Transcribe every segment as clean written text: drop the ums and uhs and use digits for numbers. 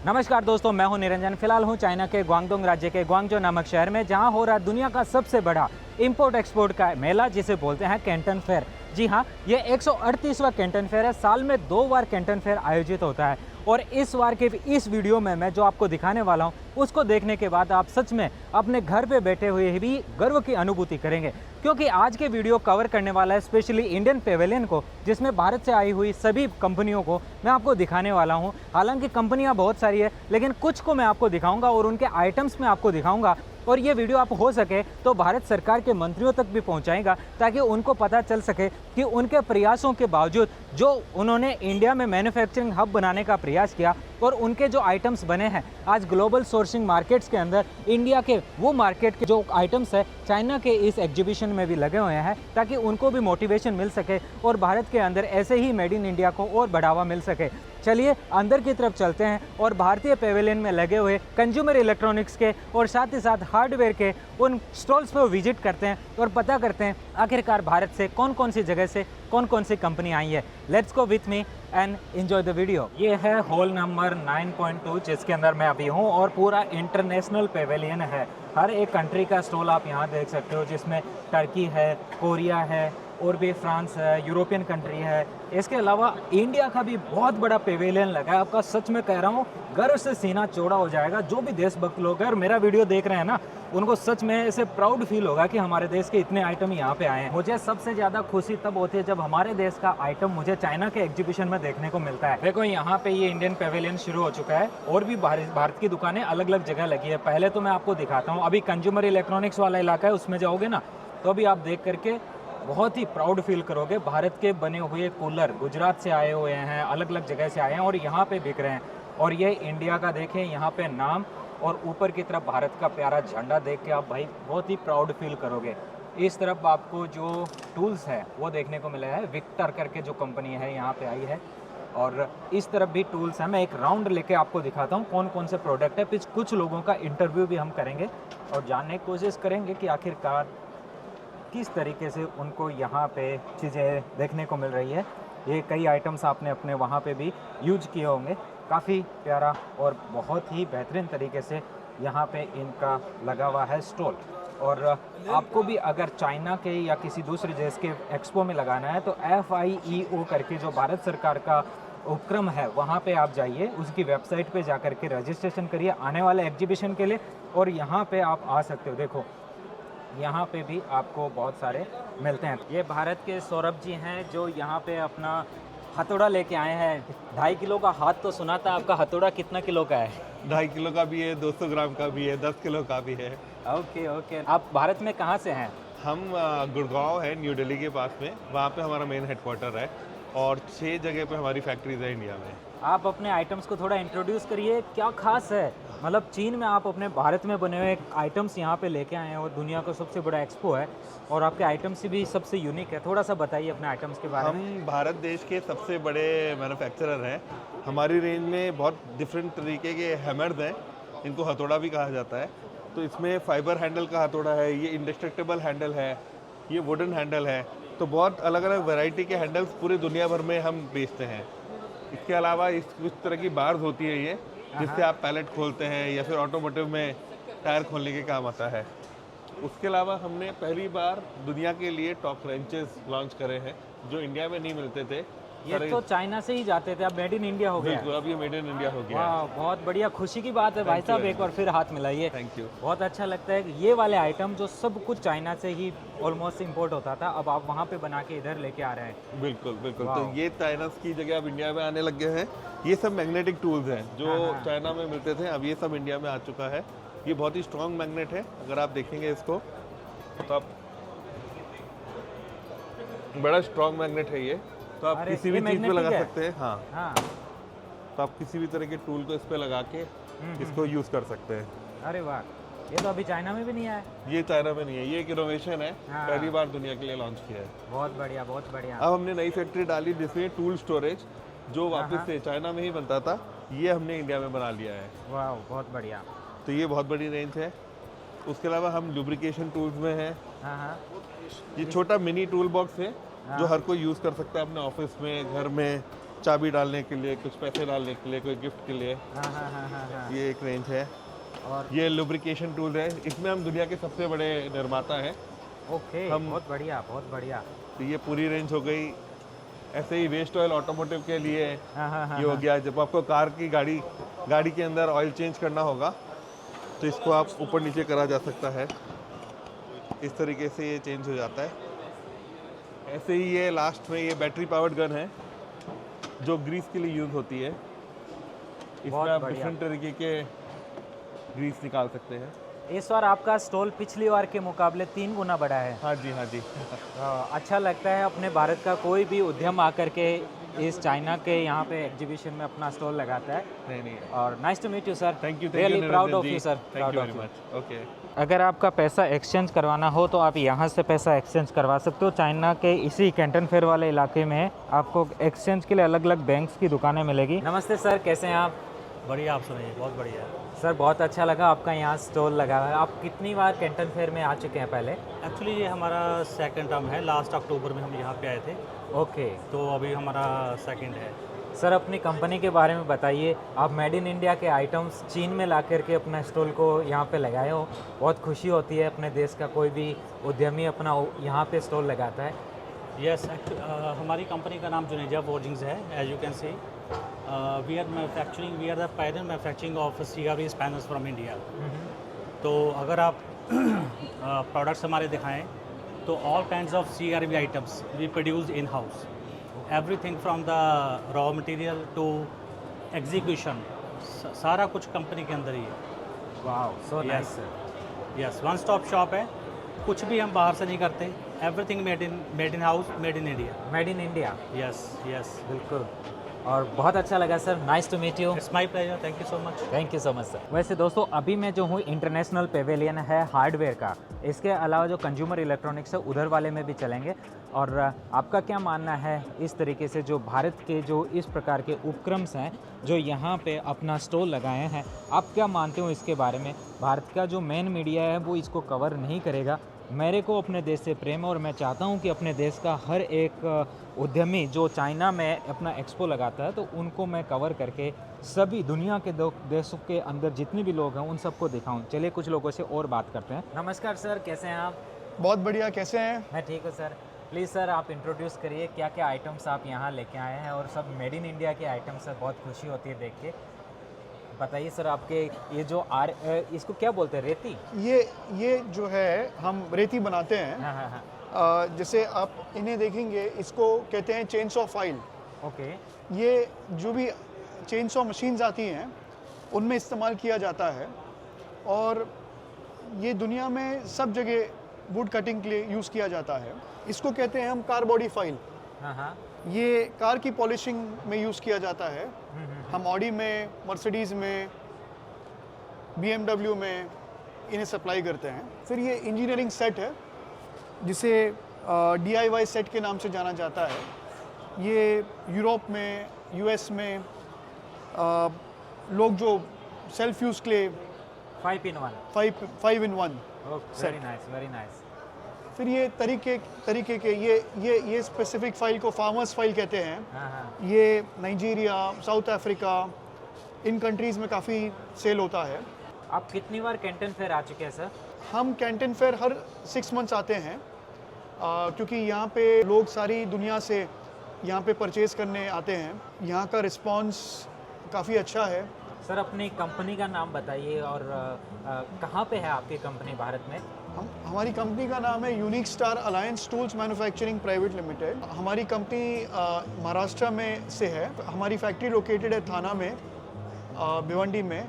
नमस्कार दोस्तों, मैं हूं निरंजन। फिलहाल हूं चाइना के ग्वांगडोंग राज्य के ग्वांगजो नामक शहर में, जहां हो रहा है दुनिया का सबसे बड़ा इंपोर्ट एक्सपोर्ट का मेला, जिसे बोलते हैं कैंटन फेयर। जी हां, ये 138वां कैंटन फेयर है। साल में 2 बार कैंटन फेयर आयोजित होता है और इस बार के इस वीडियो में मैं जो आपको दिखाने वाला हूं, उसको देखने के बाद आप सच में अपने घर पे बैठे हुए भी गर्व की अनुभूति करेंगे, क्योंकि आज के वीडियो कवर करने वाला है स्पेशली इंडियन पेवेलियन को, जिसमें भारत से आई हुई सभी कंपनियों को मैं आपको दिखाने वाला हूं। हालांकि कंपनियां बहुत सारी है, लेकिन कुछ को मैं आपको दिखाऊंगा और उनके आइटम्स में आपको दिखाऊंगा। और ये वीडियो आप हो सके तो भारत सरकार के मंत्रियों तक भी पहुंचाएगा, ताकि उनको पता चल सके कि उनके प्रयासों के बावजूद जो उन्होंने इंडिया में मैन्युफैक्चरिंग हब बनाने का प्रयास किया और उनके जो आइटम्स बने हैं आज ग्लोबल सोर्सिंग मार्केट्स के अंदर, इंडिया के वो मार्केट के जो आइटम्स है चाइना के इस एग्जीबिशन में भी लगे हुए हैं, ताकि उनको भी मोटिवेशन मिल सके और भारत के अंदर ऐसे ही मेड इन इंडिया को और बढ़ावा मिल सके। चलिए अंदर की तरफ चलते हैं और भारतीय पेवेलियन में लगे हुए कंज्यूमर इलेक्ट्रॉनिक्स के और साथ ही साथ हार्डवेयर के उन स्टॉल्स पर विजिट करते हैं और पता करते हैं आखिरकार भारत से कौन कौन सी जगह से कौन कौन सी कंपनी आई है। Let's go with me and enjoy the video. ये है हॉल नंबर 9.2, जिसके अंदर मैं अभी हूँ और पूरा इंटरनेशनल पेवेलियन है। हर एक कंट्री का स्टॉल आप यहाँ देख सकते हो, जिसमें टर्की है, कोरिया है और भी फ्रांस है, यूरोपियन कंट्री है। इसके अलावा इंडिया का भी बहुत बड़ा पेवेलियन लगा है। आपका सच में कह रहा हूँ, गर्व से सीना चौड़ा हो जाएगा। जो भी देशभक्त लोग हैं और मेरा वीडियो देख रहे हैं ना, उनको सच में ऐसे प्राउड फील होगा कि हमारे देश के इतने आइटम यहाँ पे आए हैं। मुझे सबसे ज़्यादा खुशी तब होती है जब हमारे देश का आइटम मुझे चाइना के एग्जीबिशन में देखने को मिलता है। देखो यहाँ पे ये इंडियन पेवेलियन शुरू हो चुका है और भी भारत की दुकानें अलग अलग जगह लगी है। पहले तो मैं आपको दिखाता हूँ, अभी कंज्यूमर इलेक्ट्रॉनिक्स वाला इलाका है, उसमें जाओगे ना तो अभी आप देख करके बहुत ही प्राउड फील करोगे। भारत के बने हुए कूलर गुजरात से आए हुए हैं, अलग अलग जगह से आए हैं और यहाँ पे बिक रहे हैं। और ये इंडिया का देखें, यहाँ पे नाम और ऊपर की तरफ भारत का प्यारा झंडा देख के आप भाई बहुत ही प्राउड फील करोगे। इस तरफ आपको जो टूल्स है वो देखने को मिला है, विक्टर करके जो कंपनी है यहाँ पे आई है। और इस तरफ भी टूल्स हैं। मैं एक राउंड लेके आपको दिखाता हूँ कौन कौन से प्रोडक्ट है। कुछ लोगों का इंटरव्यू भी हम करेंगे और जानने की कोशिश करेंगे कि आखिरकार किस तरीके से उनको यहाँ पे चीज़ें देखने को मिल रही है। ये कई आइटम्स आपने अपने वहाँ पे भी यूज किए होंगे। काफ़ी प्यारा और बहुत ही बेहतरीन तरीके से यहाँ पे इनका लगा हुआ है स्टॉल। और आपको भी अगर चाइना के या किसी दूसरे देश के एक्सपो में लगाना है तो FIEO करके जो भारत सरकार का उपक्रम है, वहाँ पे आप जाइए, उसकी वेबसाइट पे जा कर के रजिस्ट्रेशन करिए आने वाले एग्जीबिशन के लिए और यहाँ पे आप आ सकते हो। देखो यहाँ पे भी आपको बहुत सारे मिलते हैं। ये भारत के सौरभ जी हैं जो यहाँ पे अपना हथौड़ा लेके आए हैं। 2.5 किलो का हाथ तो सुना था, आपका हथौड़ा कितना किलो का है? 2.5 किलो का भी है, 200 ग्राम का भी है, 10 किलो का भी है। Okay okay. आप भारत में कहाँ से हैं? हम गुड़गांव है, न्यू दिल्ली के पास में, वहाँ पे हमारा मेन हेडक्वार्टर है और 6 जगह पे हमारी फैक्ट्रीज है इंडिया में। आप अपने आइटम्स को थोड़ा इंट्रोड्यूस करिए, क्या खास है? मतलब चीन में आप अपने भारत में बने हुए आइटम्स यहाँ पे लेके आए हैं और दुनिया का सबसे बड़ा एक्सपो है और आपके आइटम्स भी सबसे यूनिक है। थोड़ा सा बताइए अपने आइटम्स के बारे में। हम भारत देश के सबसे बड़े मैन्युफैक्चरर हैं। हमारी रेंज में बहुत डिफरेंट तरीके के हैमर्स हैं, इनको हथौड़ा भी कहा जाता है। तो इसमें फाइबर हैंडल का हथौड़ा है, ये इंडेस्ट्रक्टेबल हैंडल है, ये वुडन हैंडल है। तो बहुत अलग अलग वैरायटी के हैंडल्स पूरे दुनिया भर में हम बेचते हैं। इसके अलावा कुछ तरह की बार्स होती है ये, जिससे आप पैलेट खोलते हैं या फिर ऑटोमोटिव में टायर खोलने के काम आता है। उसके अलावा हमने पहली बार दुनिया के लिए टॉप रेंचेस लॉन्च करे हैं जो इंडिया में नहीं मिलते थे। ये तो चाइना से ही जाते थे, अब मेड इन इंडिया हो गया। बिल्कुल, अब ये मेड इन इंडिया हो गया। वाह, बहुत बढ़िया, खुशी की बात है भाई साहब। एक बार फिर हाथ मिलाइए। Thank you. बहुत अच्छा लगता है कि ये वाले आइटम जो सब कुछ चाइना से ही ऑलमोस्ट इंपोर्ट होता था, अब आप वहाँ पे बना के इधर लेके आ रहे हैं। बिल्कुल बिल्कुल। तो ये चाइना की जगह अब इंडिया में आने लग गए हैं। ये सब मैग्नेटिक टूल्स हैं जो चाइना में मिलते थे, अब ये सब इंडिया में आ चुका है। ये बहुत ही स्ट्रॉन्ग मैग्नेट है, अगर आप देखेंगे इसको तो आप, बड़ा स्ट्रॉन्ग मैग्नेट है ये। तो आप किसी भी चीज़ पे लगा सकते हैं। हाँ, तो आप किसी भी तरह के टूल को इस पे लगा के इसको यूज़ कर सकते हैं। अरे वाह, ये तो अभी चाइना में भी नहीं आया। ये चाइना में नहीं है, ये एक इनोवेशन है, पहली बार दुनिया के लिए लॉन्च किया है। बहुत बढ़िया बहुत बढ़िया। अब हमने नई फैक्ट्री डाली जिसमें टूल स्टोरेज जो वापस से चाइना में ही बनता था, ये हमने इंडिया में बना लिया है। वाह, बहुत बढ़िया। तो ये बहुत बड़ी रेंज है। उसके अलावा हम लुब्रिकेशन टूल्स में हैं। ये छोटा मिनी टूल बॉक्स है जो हर कोई यूज़ कर सकता है अपने ऑफिस में, घर में, चाबी डालने के लिए, कुछ पैसे डालने के लिए, कोई गिफ्ट के लिए, हाँ हाँ हाँ हाँ हाँ। ये एक रेंज है। और ये लुब्रिकेशन टूल है, इसमें हम दुनिया के सबसे बड़े निर्माता हैं। ओके, बहुत बढ़िया बहुत बढ़िया। तो ये पूरी रेंज हो गई। ऐसे ही वेस्ट ऑयल ऑटोमोटिव के लिए हाँ हाँ हाँ ये हो गया। जब आपको कार की गाड़ी के अंदर ऑयल चेंज करना होगा तो इसको आप ऊपर नीचे करा जा सकता है, इस तरीके से ये चेंज हो जाता है। ऐसे ही ये लास्ट में ये बैटरी पावर्ड गन है जो ग्रीस के लिए यूज़ होती है। इसमें आप बढ़िया। डिफरेंट तरीके के ग्रीस निकाल सकते हैं। इस बार आपका स्टॉल पिछली बार के मुकाबले 3 गुना बड़ा है। हाँ जी, हाँ जी। अच्छा लगता है अपने भारत का कोई भी उद्यम आकर के इस चाइना के यहाँ पे एग्जीबिशन में अपना स्टॉल लगाता है। नहीं नहीं, और nice to meet you sir. Thank you, really proud of you sir. Thank you very much. Okay. अगर आपका पैसा एक्सचेंज करवाना हो तो आप यहाँ से पैसा एक्सचेंज करवा सकते हो। चाइना के इसी कैंटन फेयर वाले इलाके में आपको एक्सचेंज के लिए अलग अलग बैंक्स की दुकानें मिलेगी। नमस्ते सर, कैसे हैं आप? बढ़िया, आप सुनाइए। बहुत बढ़िया। सर बहुत अच्छा लगा आपका यहाँ स्टॉल लगा है। आप कितनी बार कैंटन फेयर में आ चुके हैं पहले? एक्चुअली ये हमारा सेकंड टर्म है। लास्ट अक्टूबर में हम यहाँ पे आए थे, ओके। तो अभी हमारा सेकंड है। सर अपनी कंपनी के बारे में बताइए। आप मेड इन इंडिया के आइटम्स चीन में ला करके अपना स्टॉल को यहाँ पे लगाए हो। बहुत खुशी होती है, अपने देश का कोई भी उद्यमी अपना यहाँ पे स्टॉल लगाता है। यस, हमारी कंपनी का नाम जुनेजा फोर्जिंग्स है। As you can see we are the pioneer manufacturing of CRV panels from India. तो अगर आप प्रोडक्ट्स हमारे दिखाएं तो all kinds of CRV items we produce in house. Everything from the raw material to execution, सारा कुछ company के अंदर ही है। वाह, so nice. Yes, one stop shop है। कुछ भी हम बाहर से नहीं करते। Everything made in house, made in India. Made in India. Yes yes, बिल्कुल। और बहुत अच्छा लगा sir. Nice to meet you. It's my pleasure. Thank you so much. Thank you so much sir. वैसे दोस्तों अभी मैं जो हूँ इंटरनेशनल पेवेलियन है हार्डवेयर का, इसके अलावा जो कंज्यूमर इलेक्ट्रॉनिक्स है उधर वाले में भी चलेंगे। और आपका क्या मानना है इस तरीके से जो भारत के जो इस प्रकार के उपक्रम्स हैं जो यहाँ पे अपना स्टॉल लगाए हैं, आप क्या मानते हो इसके बारे में? भारत का जो मेन मीडिया है वो इसको कवर नहीं करेगा। मेरे को अपने देश से प्रेम है और मैं चाहता हूँ कि अपने देश का हर एक उद्यमी जो चाइना में अपना एक्सपो लगाता है तो उनको मैं कवर करके सभी दुनिया के देशों के अंदर जितने भी लोग हैं उन सबको दिखाऊं। चलिए कुछ लोगों से और बात करते हैं। नमस्कार सर, कैसे हैं आप? बहुत बढ़िया, कैसे हैं? मैं ठीक हूँ सर। प्लीज़ सर आप इंट्रोड्यूस करिए, क्या क्या आइटम्स आप यहाँ लेके आए हैं? और सब मेड इन इंडिया के आइटम्स है, बहुत खुशी होती है देख के। बताइए सर, आपके ये जो इसको क्या बोलते हैं, रेती? ये जो है हम रेती बनाते हैं। हाँ हाँ हाँ। जैसे आप इन्हें देखेंगे, इसको कहते हैं चेन सॉ फाइल। ओके। ये जो भी चेन सॉ मशीन्स आती हैं उनमें इस्तेमाल किया जाता है और ये दुनिया में सब जगह वुड कटिंग के लिए यूज़ किया जाता है। इसको कहते हैं हम कार बॉडी फाइल। हाँ हाँ। ये कार की पॉलिशिंग में यूज़ किया जाता है। हम ऑडी में, मर्सिडीज़ में, BMW में इन्हें सप्लाई करते हैं। फिर ये इंजीनियरिंग सेट है जिसे DIY सेट के नाम से जाना जाता है। ये यूरोप में, US में लोग जो सेल्फ यूज़ के लिए 5 in 1। 5 in 1। Very nice, very nice. फिर ये तरीके के ये स्पेसिफिक फाइल को फार्मर्स फाइल कहते हैं। हाँ हाँ। ये नाइजीरिया, साउथ अफ्रीका, इन कंट्रीज़ में काफ़ी सेल होता है। आप कितनी बार कैंटन फेयर आ चुके हैं सर? हम कैंटन फेयर हर 6 मंथ्स आते हैं क्योंकि यहाँ पे लोग सारी दुनिया से यहाँ पे परचेज़ करने आते हैं। यहाँ का रिस्पांस काफ़ी अच्छा है। सर अपनी कंपनी का नाम बताइए और कहाँ पे है आपकी कंपनी भारत में? हमारी कंपनी का नाम है unique star alliance tools manufacturing private limited. हमारी कंपनी महाराष्ट्र में से है। हमारी फैक्ट्री लोकेटेड है थाना में, भिवंडी में,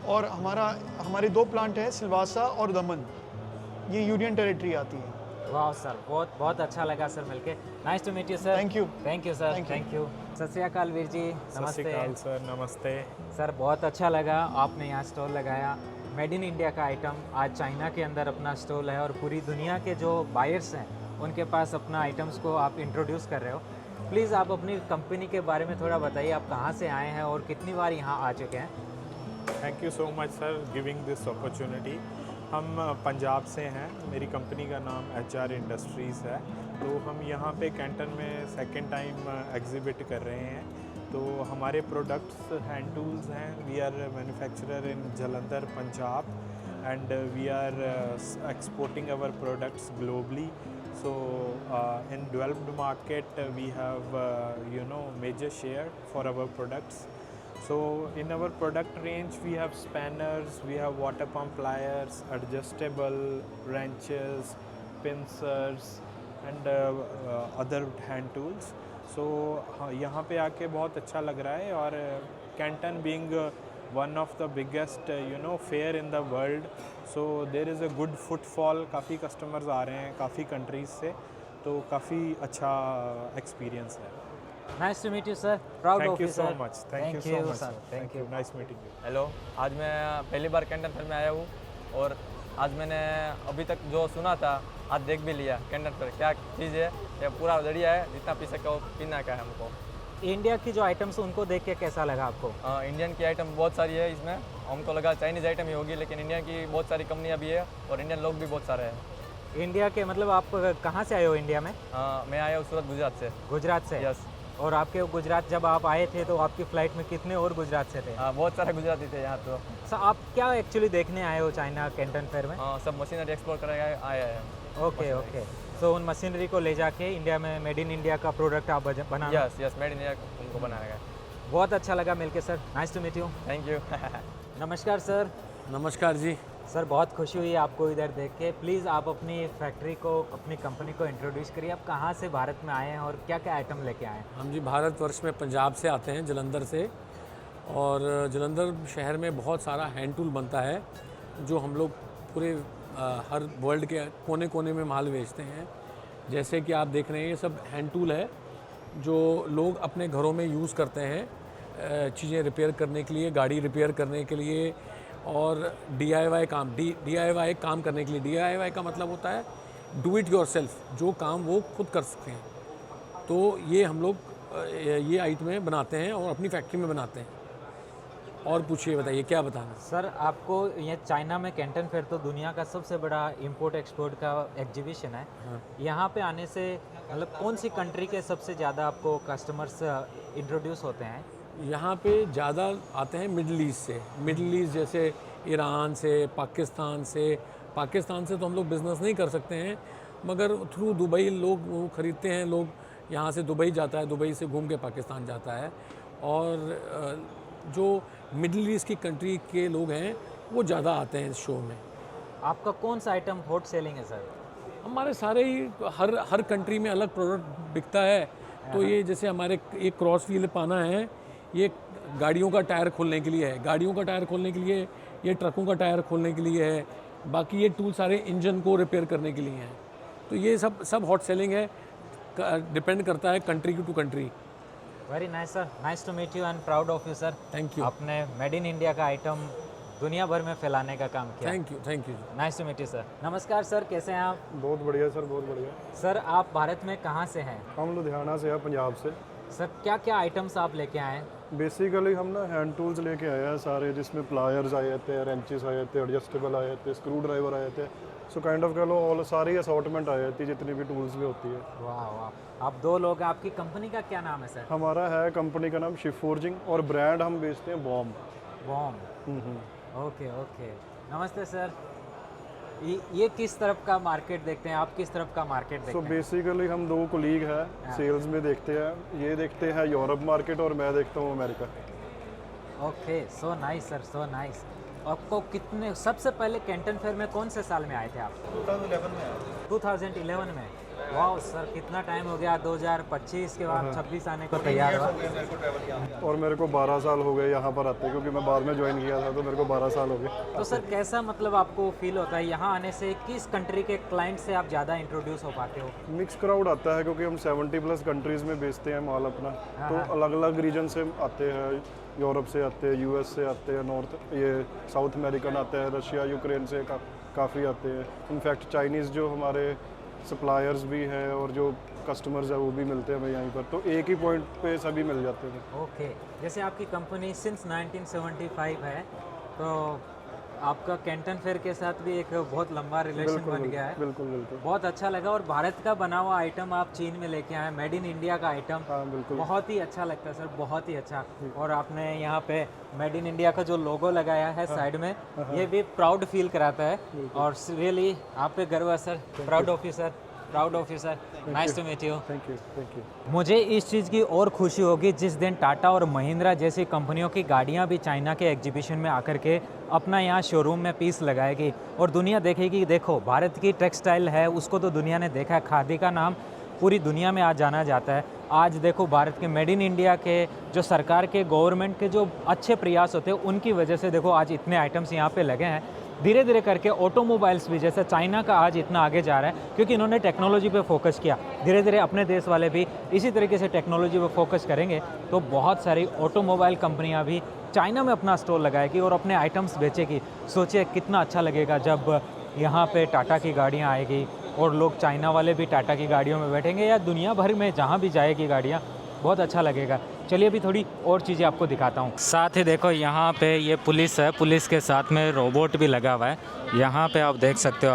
और हमारे 2 प्लांट हैं, सिलवासा और दमन। ये यूनियन टेरिटरी आती है। वाह सर, बहुत बहुत अच्छा लगा सर मिलके। Nice to meet you sir. Thank you. Thank you sir. Thank you. सत श्री अकाल वीर जी। सत श्री अकाल सर, नमस्ते सर। बहुत अच्छा लगा आपने यहाँ स्टॉल लगाया। मेड इन इंडिया का आइटम आज चाइना के अंदर अपना स्टॉल है और पूरी दुनिया के जो बायर्स हैं उनके पास अपना आइटम्स को आप इंट्रोड्यूस कर रहे हो। प्लीज़ आप अपनी कंपनी के बारे में थोड़ा बताइए, आप कहाँ से आए हैं और कितनी बार यहाँ आ चुके हैं? Thank you so much sir giving this opportunity. हम पंजाब से हैं। मेरी कंपनी का नाम HR इंडस्ट्रीज़ है। तो हम यहाँ पे कैंटन में सेकंड टाइम एग्जिबिट कर रहे हैं। तो हमारे प्रोडक्ट्स हैंड टूल्स हैं. We are manufacturer in Jalandhar, Punjab, and we are exporting our products globally. So in developed market we have major share for our products. So in our product range we have spanners, we have water pump pliers, adjustable wrenches, pincers and other hand tools. So यहाँ पे आके बहुत अच्छा लग रहा है. और Canton being one of the biggest fair in the world, so there is a good footfall. काफ़ी customers आ रहे हैं काफ़ी countries से, तो काफ़ी अच्छा experience है. Nice to meet you, sir. Proud Thank of you you, so sir. much. Thank you so much. sir. sir. Thank you. Nice meeting you. Hello, आज मैं पहली बार कैंटन फेयर में आया हूँ और आज मैंने अभी तक जो सुना था आज देख भी लिया. कैंटन फेयर क्या चीज़ है, ये पूरा बढ़िया है. जितना पी सके वो पीना का है हमको. इंडिया की जो आइटम्स उनको देख के कैसा लगा आपको? इंडियन की आइटम बहुत सारी है इसमें. हमको लगा चाइनीज़ आइटम ही होगी, लेकिन इंडिया की बहुत सारी कंपनियाँ भी है और इंडियन लोग भी बहुत सारे हैं. इंडिया के मतलब आप कहाँ से आए हो इंडिया में? मैं आया हूँ सूरत, गुजरात से. गुजरात से? यस. और आपके गुजरात जब आप आए थे तो आपकी फ़्लाइट में कितने और गुजरात से थे? बहुत सारे गुजराती थे यहाँ तो. सर आप क्या एक्चुअली देखने आए हो चाइना कैंटन फेयर में? सब मशीनरी एक्सप्लोर करके आया है. Okay okay. सो उन मशीनरी को ले जाके इंडिया में मेड इन इंडिया का प्रोडक्ट आप बना. Yes yes, made in India उनको बनाया गया. बहुत अच्छा लगा मिलके sir. Nice to meet you. Thank you. नमस्कार सर. नमस्कार जी. सर बहुत खुशी हुई आपको इधर देख के. प्लीज़ आप अपनी फैक्ट्री को, अपनी कंपनी को इंट्रोड्यूस करिए. आप कहाँ से भारत में आए हैं और क्या क्या आइटम लेके आए हैं? हम जी भारतवर्ष में पंजाब से आते हैं, जलंधर से. और जलंधर शहर में बहुत सारा हैंड टूल बनता है जो हम लोग पूरे हर वर्ल्ड के कोने कोने में माल बेचते हैं. जैसे कि आप देख रहे हैं ये सब हैंड टूल है जो लोग अपने घरों में यूज़ करते हैं चीज़ें रिपेयर करने के लिए, गाड़ी रिपेयर करने के लिए और DIY काम करने के लिए. DIY का मतलब होता है डू इट योरसेल्फ, जो काम वो खुद कर सकते हैं. तो ये हम लोग ये आइटमें बनाते हैं और अपनी फैक्ट्री में बनाते हैं. और पूछिए, बताइए क्या बताना. सर आपको ये चाइना में कैंटन फेयर तो दुनिया का सबसे बड़ा इंपोर्ट एक्सपोर्ट का एग्जीबिशन है. यहाँ पे आने से मतलब कौन सी कंट्री के सबसे ज़्यादा आपको कस्टमर्स इंट्रोड्यूस होते हैं? यहाँ पे ज़्यादा आते हैं मिडल ईस्ट से. मिडल ईस्ट जैसे ईरान से, पाकिस्तान से. पाकिस्तान से तो हम लोग बिज़नेस नहीं कर सकते हैं, मगर थ्रू दुबई लोग वो ख़रीदते हैं. लोग यहाँ से दुबई जाता है, दुबई से घूम के पाकिस्तान जाता है. और जो मिडल ईस्ट की कंट्री के लोग हैं वो ज़्यादा आते हैं इस शो में. आपका कौन सा आइटम हॉट सेलिंग है सर? हमारे सारे ही हर कंट्री में अलग प्रोडक्ट बिकता है. तो ये जैसे हमारे एक क्रॉस व्हील पाना है, ये गाड़ियों का टायर खोलने के लिए है. गाड़ियों का टायर खोलने के लिए, ये ट्रकों का टायर खोलने के लिए है. बाकी ये टूल सारे इंजन को रिपेयर करने के लिए हैं. तो ये सब हॉट सेलिंग है. डिपेंड करता है country to country. Very nice sir. Nice to meet you and proud of you sir. Thank you. आपने मेड इन इंडिया का आइटम दुनिया भर में फैलाने का काम किया. Thank you. Nice to meet you sir. नमस्कार सर, कैसे हैं आप? बहुत बढ़िया सर, बहुत बढ़िया. सर आप भारत में कहाँ से हैं? हम लुधियाना से हैं, पंजाब से. सर क्या क्या आइटम्स आप लेके आए हैं? बेसिकली हम ना हैंड टूल्स लेके आए हैं सारे, जिसमें प्लायर्स आए थे, रेंचेस आए थे, एडजस्टेबल आए थे, स्क्रू ड्राइवर आए थे. सो काइंड ऑफ कह लो ऑल सारी असॉर्टमेंट आई थी जितनी भी टूल्स में होती है. वाह वाह. आप दो लोग हैं. आपकी कंपनी का क्या नाम है सर? हमारा है कंपनी का नाम शिप फोर्जिंग और ब्रांड हम बेचते हैं बॉम्ब. बॉम्ब. Okay okay. नमस्ते सर. ये किस तरफ का मार्केट देखते हैं आप? किस तरफ का मार्केट देखते सो हैं? बेसिकली हम दो कोलीग हैं सेल्स में देखते हैं. ये देखते हैं यूरोप मार्केट और मैं देखता हूँ अमेरिका. ओके. सो नाइस सर, सो नाइस. आपको कितने, सबसे पहले कैंटन फेयर में कौन से साल में आए थे आप? 2011 में आया. 2011 में. वाह सर, कितना टाइम हो गया. 2025 के बाद 26 आने को तैयार हुआ. और मेरे को 12 साल हो गए यहाँ पर आते, क्योंकि मैं बाद में ज्वाइन किया था, तो मेरे को 12 साल हो गए. तो सर कैसा मतलब आपको फील होता है यहाँ आने से? किस कंट्री के क्लाइंट से आप ज़्यादा इंट्रोड्यूस हो पाते हो? मिक्स क्राउड आता है, क्योंकि हम 70+ कंट्रीज़ में बेचते हैं माल अपना. तो अलग अलग रीजन से आते हैं. यूरोप से आते हैं, US से आते हैं, ये साउथ अमेरिकन आते हैं, रशिया यूक्रेन से काफ़ी आते हैं. इनफैक्ट चाइनीज़ जो हमारे सप्लायर्स भी हैं और जो कस्टमर्स हैं वो भी मिलते हैं हमें यहीं पर. तो एक ही पॉइंट पे सभी मिल जाते हैं. ओके. जैसे आपकी कंपनी सिंस 1975 है, तो आपका कैंटन फेयर के साथ भी एक बहुत लंबा रिलेशन बन गया है। बिल्कुल बिल्कुल। बहुत अच्छा लगा। और भारत का बना हुआ आइटम आप चीन में लेके आए, मेड इन इंडिया का आइटम, हाँ बिल्कुल। बहुत ही अच्छा लगता है सर, बहुत ही अच्छा। और आपने यहाँ पे मेड इन इंडिया का जो लोगो लगाया है साइड में, ये भी प्राउड फील कराता है। और रियली आप पे गर्व है sir, proud of you sir, proud of you sir, nice to meet you. Thank you thank you. मुझे इस चीज़ की और खुशी होगी जिस दिन टाटा और महिंद्रा जैसी कंपनियों की गाड़ियां भी चाइना के एग्जीबिशन में आकर के अपना यहाँ शोरूम में पीस लगाएगी और दुनिया देखेगी। देखो भारत की टेक्सटाइल है, उसको तो दुनिया ने देखा है, खादी का नाम पूरी दुनिया में आज जाना जाता है। आज देखो भारत के मेड इन इंडिया के जो सरकार के गवर्नमेंट के जो अच्छे प्रयास होते हैं उनकी वजह से देखो आज इतने आइटम्स यहाँ पे लगे हैं। धीरे धीरे करके ऑटोमोबाइल्स भी, जैसे चाइना का आज इतना आगे जा रहा है क्योंकि इन्होंने टेक्नोलॉजी पे फोकस किया। धीरे धीरे अपने देश वाले भी इसी तरीके से टेक्नोलॉजी पे फोकस करेंगे तो बहुत सारी ऑटोमोबाइल कंपनियां भी चाइना में अपना स्टोर लगाएगी और अपने आइटम्स बेचेगी। सोचिए कितना अच्छा लगेगा जब यहाँ पे टाटा की गाड़ियाँ आएगी और लोग चाइना वाले भी टाटा की गाड़ियों में बैठेंगे, या दुनिया भर में जहाँ भी जाएगी गाड़ियाँ, बहुत अच्छा लगेगा। चलिए अभी थोड़ी और चीज़ें आपको दिखाता हूँ। साथ ही देखो यहाँ पे ये पुलिस है, पुलिस के साथ में रोबोट भी लगा हुआ है। यहाँ पे आप देख सकते हो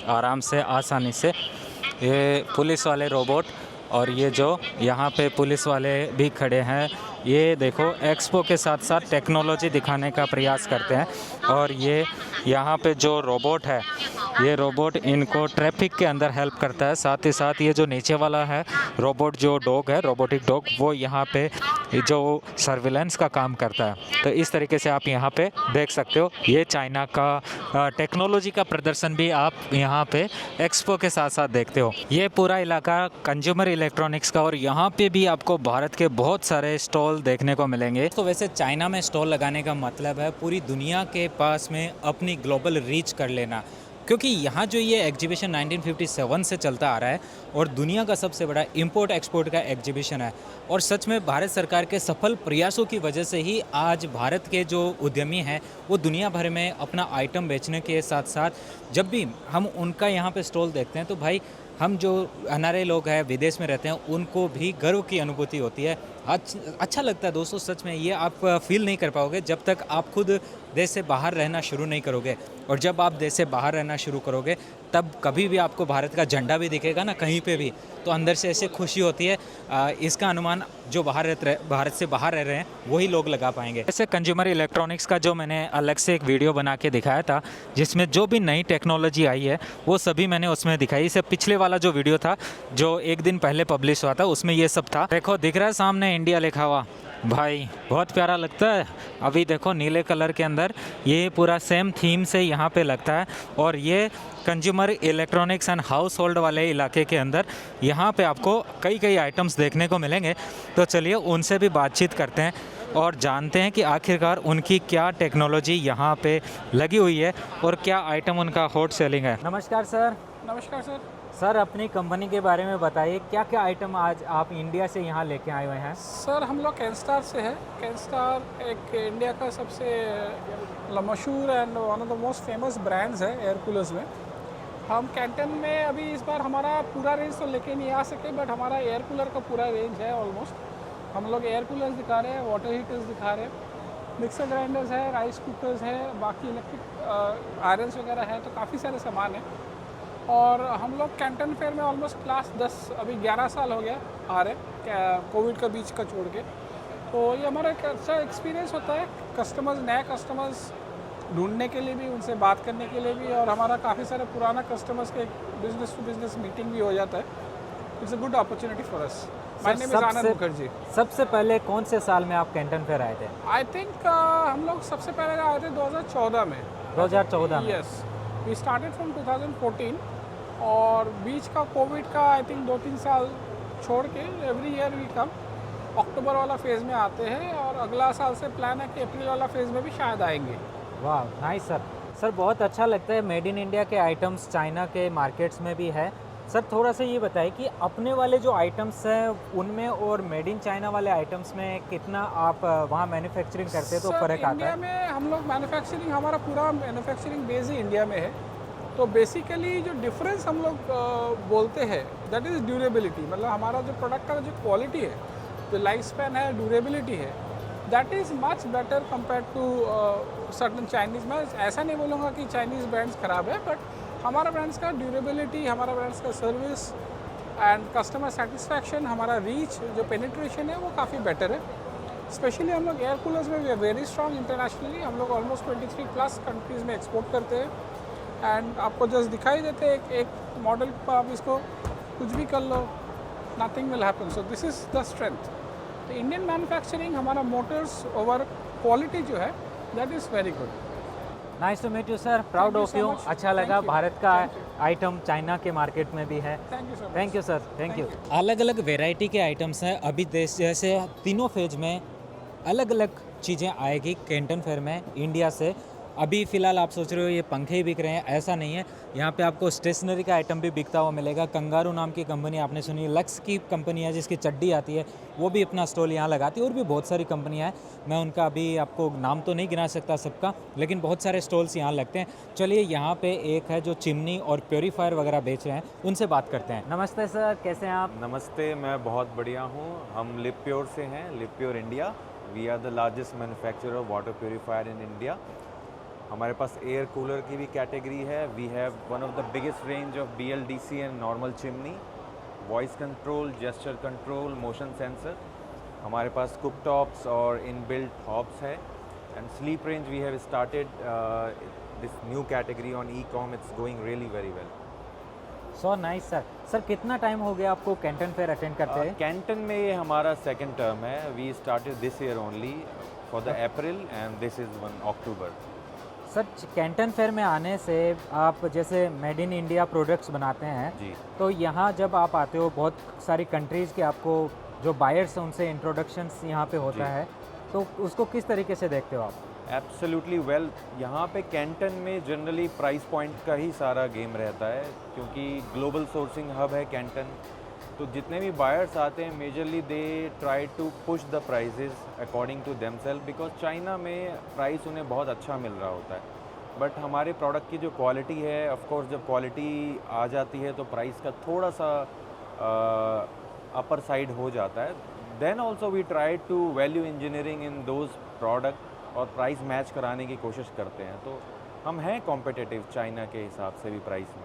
आराम से आसानी से ये पुलिस वाले रोबोट। और ये जो यहाँ पे पुलिस वाले भी खड़े हैं, ये देखो एक्सपो के साथ साथ टेक्नोलॉजी दिखाने का प्रयास करते हैं। और ये यहाँ पे जो रोबोट है, ये रोबोट इनको ट्रैफिक के अंदर हेल्प करता है। साथ ही साथ ये जो नीचे वाला है रोबोट, जो डॉग है, रोबोटिक डॉग, वो यहाँ पे जो सर्विलेंस का काम करता है। तो इस तरीके से आप यहाँ पे देख सकते हो, ये चाइना का टेक्नोलॉजी का प्रदर्शन भी आप यहाँ पे एक्सपो के साथ साथ देखते हो। ये पूरा इलाका कंज्यूमर इलेक्ट्रॉनिक्स का, और यहाँ पे भी आपको भारत के बहुत सारे स्टॉल देखने को मिलेंगे। तो वैसे चाइना में स्टॉल लगाने का मतलब है पूरी दुनिया के पास में अपनी ग्लोबल रीच कर लेना, क्योंकि यहाँ जो ये एग्जीबिशन 1957 से चलता आ रहा है और दुनिया का सबसे बड़ा इंपोर्ट एक्सपोर्ट का एग्जीबिशन है। और सच में भारत सरकार के सफल प्रयासों की वजह से ही आज भारत के जो उद्यमी हैं वो दुनिया भर में अपना आइटम बेचने के साथ साथ जब भी हम उनका यहाँ पे स्टॉल देखते हैं तो भाई हम जो अनारे लोग हैं, विदेश में रहते हैं, उनको भी गर्व की अनुभूति होती है। अच्छा लगता है दोस्तों, सच में ये आप फील नहीं कर पाओगे जब तक आप खुद देश से बाहर रहना शुरू नहीं करोगे। और जब आप देश से बाहर रहना शुरू करोगे तब कभी भी आपको भारत का झंडा भी दिखेगा ना कहीं पे भी, तो अंदर से ऐसे खुशी होती है। इसका अनुमान जो भारत से बाहर रह रहे हैं वही लोग लगा पाएंगे। ऐसे कंज्यूमर इलेक्ट्रॉनिक्स का जो मैंने अलग से एक वीडियो बना के दिखाया था जिसमें जो भी नई टेक्नोलॉजी आई है वो सभी मैंने उसमें दिखाई। इससे पिछले वाला जो वीडियो था जो एक दिन पहले पब्लिश हुआ था उसमें ये सब था। देखो दिख रहा है सामने इंडिया लिखा हुआ, भाई बहुत प्यारा लगता है। अभी देखो नीले कलर के अंदर ये पूरा सेम थीम से यहाँ पे लगता है। और ये consumer electronics and house hold वाले इलाके के अंदर यहाँ पे आपको कई आइटम्स देखने को मिलेंगे। तो चलिए उनसे भी बातचीत करते हैं और जानते हैं कि आखिरकार उनकी क्या टेक्नोलॉजी यहाँ पे लगी हुई है और क्या आइटम उनका हॉट सेलिंग है। नमस्कार सर। नमस्कार सर। सर अपनी कंपनी के बारे में बताइए, क्या क्या आइटम आज आप इंडिया से यहाँ लेके आए हुए हैं? सर हम लोग कैनस्टार से है। कैनस्टार एक इंडिया का सबसे मशहूर and one of the most famous brands है एयर कूलर्स में। हम कैंटन में अभी इस बार हमारा पूरा रेंज तो लेके नहीं आ सके, बट हमारा एयर कूलर का पूरा रेंज है ऑलमोस्ट। हम लोग एयर कूलर्स दिखा रहे हैं, वाटर हीटर्स दिखा रहे हैं, मिक्सर ग्राइंडर्स है, राइस कुकर्स है, बाकी इलेक्ट्रिक आयरन्स वगैरह है, तो काफ़ी सारे सामान है। और हम लोग कैंटन फेयर में ऑलमोस्ट क्लास 10 अभी 11 साल हो गया आ रहे, कोविड का बीच का छोड़ के। तो ये हमारा एक अच्छा एक्सपीरियंस होता है कस्टमर्स, नए कस्टमर्स ढूंढने के लिए भी, उनसे बात करने के लिए भी, और हमारा काफ़ी सारे पुराना कस्टमर्स के बिजनेस टू बिजनेस मीटिंग भी हो जाता है। It's a good opportunity for us. My name is Anand Mukherjee. सबसे पहले कौन से साल में आप कैंटन फेयर आए थे? आई थिंक हम लोग सबसे पहले आए थे 2014 में। 2014 में? यस, वी स्टार्टेड फ्रॉम 2014 और बीच का कोविड का आई थिंक 2-3 साल छोड़ के एवरी ईयर वी कम। अक्टूबर वाला फेज़ में आते हैं और अगला साल से प्लान है कि अप्रैल वाला फेज़ में भी शायद आएंगे। वाह नाइस सर। सर बहुत अच्छा लगता है, मेड इन इंडिया के आइटम्स चाइना के मार्केट्स में भी है। सर थोड़ा सा ये बताइए कि अपने वाले जो आइटम्स हैं उनमें और मेड इन चाइना वाले आइटम्स में कितना आप वहाँ मैन्युफैक्चरिंग करते हैं तो फ़र्क आता है? इंडिया में हम लोग मैन्युफैक्चरिंग, हमारा पूरा मैन्युफैक्चरिंग बेस ही इंडिया में है। तो बेसिकली जो डिफरेंस हम लोग बोलते हैं दैट इज़ ड्यूरेबिलिटी। मतलब हमारा जो प्रोडक्ट का जो क्वालिटी है, जो लाइफ स्पैन है, ड्यूरेबिलिटी है, that is much better compare to certain Chinese. मैं ऐसा नहीं बोलूँगा कि चाइनीज़ ब्रांड्स ख़राब है, बट हमारा ब्रांड्स का ड्यूरेबिलिटी, हमारा ब्रांड्स का सर्विस एंड कस्टमर सेटिस्फैक्शन, हमारा रीच, जो पेनिट्रेशन है वो काफ़ी बेटर है। स्पेशली हम लोग एयर कूलर्स में we are very strong internationally. हम लोग ऑलमोस्ट 23+ कंट्रीज़ में एक्सपोर्ट करते हैं। एंड आपको जस्ट दिखाई देते हैं एक मॉडल पर आप इसको कुछ भी कर लो, nothing will happen. So this is the strength. तो इंडियन मैन्युफैक्चरिंग, हमारा मोटर्स ओवर क्वालिटी जो है, that is very good. Nice to meet you sir, proud you of so you. much. अच्छा लगा, Thank you. भारत का Thank you. आइटम चाइना के market में भी है। Thank you so much. Thank you sir, thank you. Thank अलग अलग variety के आइटम्स हैं अभी देश, जैसे तीनों फेज में अलग अलग चीज़ें आएगी कैंटन फेयर में इंडिया से। अभी फ़िलहाल आप सोच रहे हो ये पंखे ही बिक रहे हैं, ऐसा नहीं है। यहाँ पे आपको स्टेशनरी का आइटम भी बिकता हुआ मिलेगा। कंगारू नाम की कंपनी आपने सुनी, लक्स की कंपनी है जिसकी चड्डी आती है, वो भी अपना स्टॉल यहाँ लगाती है। और भी बहुत सारी कंपनियाँ हैं, मैं उनका अभी आपको नाम तो नहीं गिना सकता सबका, लेकिन बहुत सारे स्टॉल्स यहाँ लगते हैं। चलिए, यहाँ पे एक है जो चिमनी और प्योरीफायर वगैरह बेच रहे हैं, उनसे बात करते हैं। नमस्ते सर, कैसे हैं आप? नमस्ते, मैं बहुत बढ़िया हूँ। हम लिप प्योर से हैं, Livpure India. We are the largest manufacturer of water purifier in India. हमारे पास एयर कूलर की भी कैटेगरी है। We have one of the biggest range of BLDC and normal chimney, voice control, gesture control, motion sensor. हमारे cook cooktops और inbuilt hobs है। And sleep range we have started this new category on ecom. It's going really very well. So nice sir. Sir, कितना time हो गया आपको Canton fair attend करते हैं? Canton में ये हमारा सेकेंड टर्म है। We started this year only for the April and this is 1 October. Sir, Canton fair में आने से आप जैसे मेड इन इंडिया प्रोडक्ट्स बनाते हैं जी। तो यहाँ जब आप आते हो, बहुत सारी कंट्रीज़ के आपको जो बायर्स हैं उनसे इंट्रोडक्शंस यहाँ पे होता जी। है, तो उसको किस तरीके से देखते हो आप? Absolutely well. यहाँ पे कैंटन में जनरली प्राइस पॉइंट का ही सारा गेम रहता है, क्योंकि ग्लोबल सोर्सिंग हब है कैंटन। तो जितने भी बायर्स आते हैं majorly they try to push the prices according to themselves, because China में प्राइस उन्हें बहुत अच्छा मिल रहा होता है। बट हमारे प्रोडक्ट की जो क्वालिटी है, ऑफ कोर्स जब क्वालिटी आ जाती है तो प्राइस का थोड़ा सा अपर साइड हो जाता है। Then also we try to value engineering in those product और प्राइस मैच कराने की कोशिश करते हैं। तो हम हैं कॉम्पिटिटिव चाइना के हिसाब से भी प्राइस में।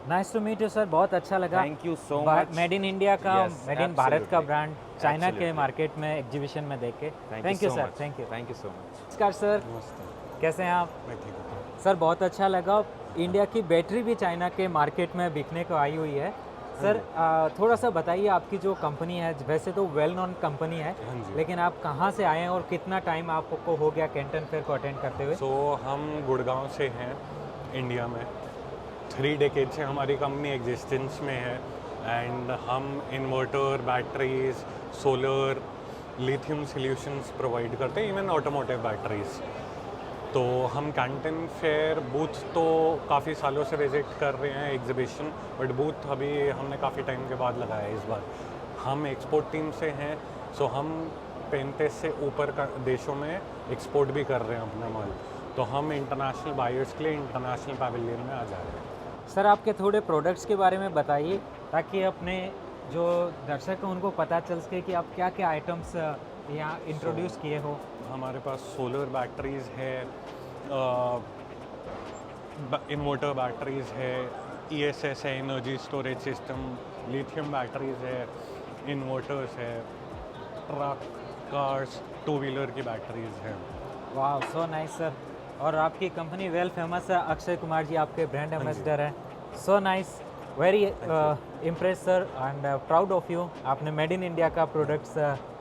Nice to meet you sir, बहुत अच्छा लगा। Thank you so much. Made in India का, Yes, मेड इन भारत का absolutely. ब्रांड चाइना के Absolutely. मार्केट में एग्जीबिशन में देख के। Thank you sir, thank you. Thank you so much. नमस्कार सर, कैसे हैं आप? मैं ठीक हूँ। सर, बहुत अच्छा लगा। इंडिया की बैटरी भी चाइना के मार्केट में बिकने को आई हुई है। सर, थोड़ा सा बताइए, आपकी जो कंपनी है, वैसे तो वेल नोन कंपनी है, लेकिन आप कहाँ से आए हैं और कितना टाइम आपको हो गया कैंटन फेयर को अटेंड करते हुए? सो हम गुड़गांव से हैं, इंडिया में। 3 डेकेड से हमारी कंपनी एग्जिस्टेंस में है। एंड हम inverter, batteries, solar, lithium solutions provide करते हैं, इवन ऑटोमोटिव बैटरीज। तो हम कैंटन फेयर बूथ तो काफ़ी सालों से विज़िट कर रहे हैं, एग्जीबिशन, बट बूथ अभी हमने काफ़ी टाइम के बाद लगाया है इस बार। हम एक्सपोर्ट टीम से हैं, सो हम 35 से ऊपर का देशों में एक्सपोर्ट भी कर रहे हैं अपना माल। तो हम इंटरनेशनल बायर्स के लिए इंटरनेशनल पैवेलियन में आ जा रहे हैं। सर, आपके थोड़े प्रोडक्ट्स के बारे में बताइए, ताकि अपने जो दर्शक हैं उनको पता चल सके कि आप क्या क्या आइटम्स यहाँ इंट्रोड्यूस किए हो। हमारे पास सोलर बैटरीज है, इन्वर्टर बैटरीज है, ESS है, energy storage system, lithium batteries है, इन्वर्टर्स है, ट्रक, कार्स, 2 व्हीलर की बैटरीज हैं। वाह, सो नाइस सर। और आपकी कंपनी वेल फेमस है, अक्षय कुमार जी आपके ब्रांड एम्बेसडर हैं। So nice, very impress sir and proud of you. आपने मेड इन इंडिया का प्रोडक्ट्स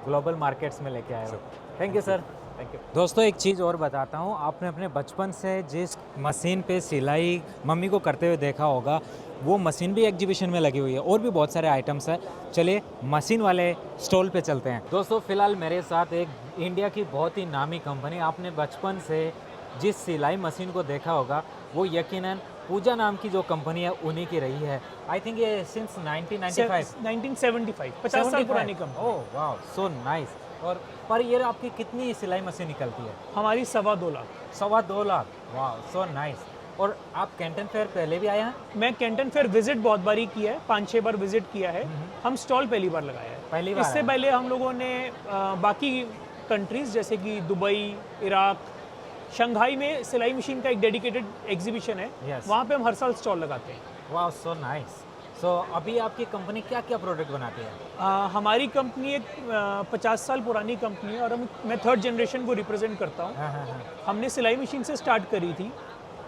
ग्लोबल मार्केट्स में लेके आए हो। Thank you sir, thank you. दोस्तों, एक चीज़ और बताता हूँ, आपने अपने बचपन से जिस मशीन पे सिलाई मम्मी को करते हुए देखा होगा, वो मशीन भी एग्जीबिशन में लगी हुई है। और भी बहुत सारे आइटम्स हैं। चलिए मशीन वाले स्टॉल पे चलते हैं। दोस्तों, फ़िलहाल मेरे साथ एक इंडिया की बहुत ही नामी कंपनी, आपने बचपन से जिस सिलाई मशीन को देखा होगा, वो यकीनन पूजा नाम की जो कंपनी है उन्हीं की रही है। आई थिंक ये सिंस 1995 1975 50 साल पुरानी कंपनी। ओह वाह, सो नाइस। और पर ये आपकी कितनी सिलाई मशीन निकलती है? हमारी 2.25 लाख। 2.25 लाख, वाह, सो नाइस। और आप कैंटन फेयर पहले भी आए हैं? मैं कैंटन फेयर विजिट बहुत बारी किया है, 5-6 बार विजिट किया है। हम स्टॉल पहली बार लगाया है। पहली बार इससे आए। पहले हम लोगों ने बाकी कंट्रीज़ जैसे कि दुबई, इराक, शंघाई में सिलाई मशीन का एक डेडिकेटेड एग्जीबिशन है। Yes. वहाँ पे हम हर साल स्टॉल लगाते हैं। वाह, सो नाइस। सो अभी आपकी कंपनी क्या क्या प्रोडक्ट बनाती है? हमारी कंपनी एक 50 साल पुरानी कंपनी है और मैं थर्ड जनरेशन को रिप्रेजेंट करता हूँ। हाँ हाँ हाँ। हमने सिलाई मशीन से स्टार्ट करी थी,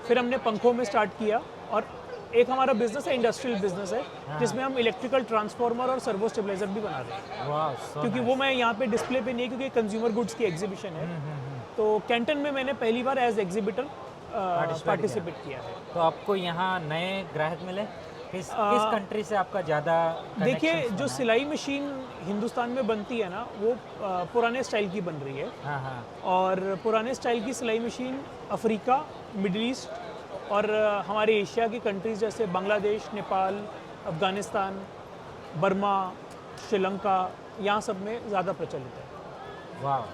फिर हमने पंखों में स्टार्ट किया, और एक हमारा बिजनेस है इंडस्ट्रियल बिजनेस है, जिसमें हम इलेक्ट्रिकल ट्रांसफार्मर और सर्वो स्टेबलाइजर भी बना रहे हैं। वाह, सो क्योंकि वो मैं यहाँ पे डिस्प्ले पे नहीं है, क्योंकि कंज्यूमर गुड्स की एग्जीबिशन है। तो कैंटन में मैंने पहली बार एज एग्जीबिटर पार्टिसिपेट किया है। तो आपको यहाँ नए ग्राहक मिले? किस कंट्री से आपका ज़्यादा? देखिए, जो सिलाई मशीन हिंदुस्तान में बनती है ना, वो पुराने स्टाइल की बन रही है। हाँ हाँ। और पुराने स्टाइल की सिलाई मशीन अफ्रीका, मिडिल ईस्ट और हमारे एशिया की कंट्रीज़ जैसे बांग्लादेश, नेपाल, अफ़गानिस्तान, बर्मा, श्रीलंका, यहाँ सब में ज़्यादा प्रचलित है। वाह,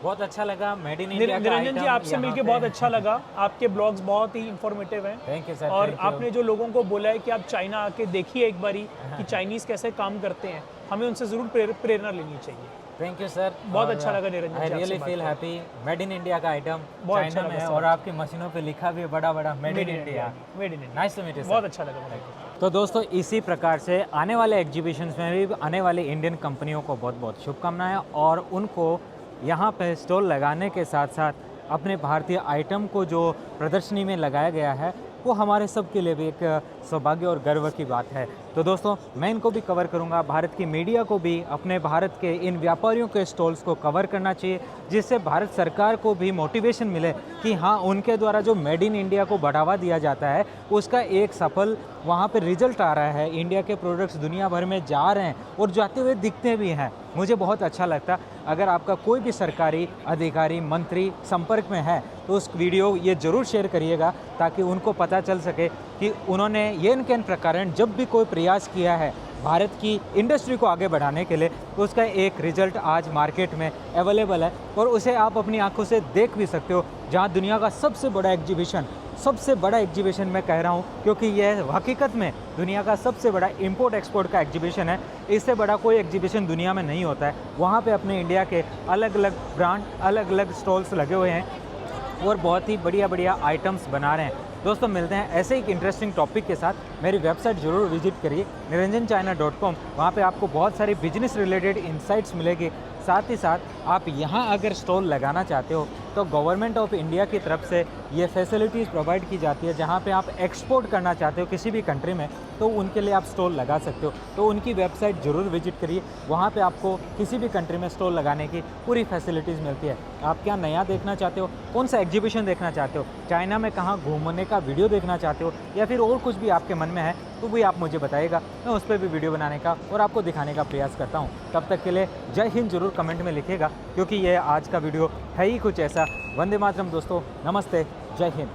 बहुत अच्छा लगा। मेड इन इंडिया का निरंजन जी, आइटम आपसे यहाँ मिलके पे- बहुत अच्छा लगा। आपके ब्लॉग्स बहुत ही इंफॉर्मेटिव हैं। Thank you sir. और thank you. आपने जो लोगों को बोला है कि आप चाइना आके देखिए एक बारी कि चाइनीज़ कैसे काम करते हैं, हमें उनसे ज़रूर प्रेरणा लेनी चाहिए। Thank you sir. बहुत अच्छा लगा निरंजन आई जी, आपसे रियली बात फील करके। हैप्पी। मेड इन इंडिया का आइटम बहुत चाइना अच्छा में लगा है सर। और आपकी मशीनों पे लिखा भी है बड़ा बड़ा made in India. Made in India. Nice to meet you. बहुत अच्छा लगा मुझे। तो दोस्तों, इसी प्रकार से आने वाले एग्जीबिशंस में भी आने वाले इंडियन कंपनियों को बहुत बहुत शुभकामनाएं, और उनको यहाँ पे स्टॉल लगाने के साथ साथ अपने भारतीय आइटम को जो प्रदर्शनी में लगाया गया है, वो हमारे सब के लिए भी एक सौभाग्य और गर्व की बात है। तो दोस्तों, मैं इनको भी कवर करूंगा, भारत की मीडिया को भी अपने भारत के इन व्यापारियों के स्टॉल्स को कवर करना चाहिए, जिससे भारत सरकार को भी मोटिवेशन मिले कि हाँ, उनके द्वारा जो मेड इन इंडिया को बढ़ावा दिया जाता है, उसका एक सफल वहाँ पे रिजल्ट आ रहा है। इंडिया के प्रोडक्ट्स दुनिया भर में जा रहे हैं और जाते हुए दिखते भी हैं। मुझे बहुत अच्छा लगता। अगर आपका कोई भी सरकारी अधिकारी, मंत्री संपर्क में है, तो उस वीडियो ये ज़रूर शेयर करिएगा, ताकि उनको पता चल सके कि उन्होंने ये किन प्रकार जब भी कोई प्रयास किया है भारत की इंडस्ट्री को आगे बढ़ाने के लिए, उसका एक रिजल्ट आज मार्केट में अवेलेबल है और उसे आप अपनी आंखों से देख भी सकते हो। जहां दुनिया का सबसे बड़ा एग्जीबिशन मैं कह रहा हूं, क्योंकि यह हकीकत में दुनिया का सबसे बड़ा इंपोर्ट एक्सपोर्ट का एग्जीबिशन है। इससे बड़ा कोई एग्जीबिशन दुनिया में नहीं होता है। वहाँ पे अपने इंडिया के अलग अलग ब्रांड, अलग अलग स्टॉल्स लगे हुए हैं और बहुत ही बढ़िया बढ़िया आइटम्स बना रहे हैं। दोस्तों, मिलते हैं ऐसे ही इंटरेस्टिंग टॉपिक के साथ। मेरी वेबसाइट ज़रूर विजिट करिए, niranjanchina.com। वहाँ पे आपको बहुत सारी बिजनेस रिलेटेड इंसाइट्स मिलेगी। साथ ही साथ आप यहाँ अगर स्टॉल लगाना चाहते हो, तो गवर्नमेंट ऑफ इंडिया की तरफ से ये फैसिलिटीज़ प्रोवाइड की जाती है। जहाँ पे आप एक्सपोर्ट करना चाहते हो किसी भी कंट्री में, तो उनके लिए आप स्टॉल लगा सकते हो। तो उनकी वेबसाइट ज़रूर विजिट करिए। वहाँ पे आपको किसी भी कंट्री में स्टॉल लगाने की पूरी फैसिलिटीज़ मिलती है। आप क्या नया देखना चाहते हो, कौन सा एग्जीबिशन देखना चाहते हो, चाइना में कहाँ घूमने का वीडियो देखना चाहते हो, या फिर और कुछ भी आपके मन में है, तो भी आप मुझे बताइएगा। मैं उस पर भी वीडियो बनाने का और आपको दिखाने का प्रयास करता हूँ। तब तक के लिए जय हिंद ज़रूर कमेंट में लिखिएगा, क्योंकि ये आज का वीडियो है ही कुछ ऐसा। वंदे मातरम दोस्तों, नमस्ते, जय हिंद।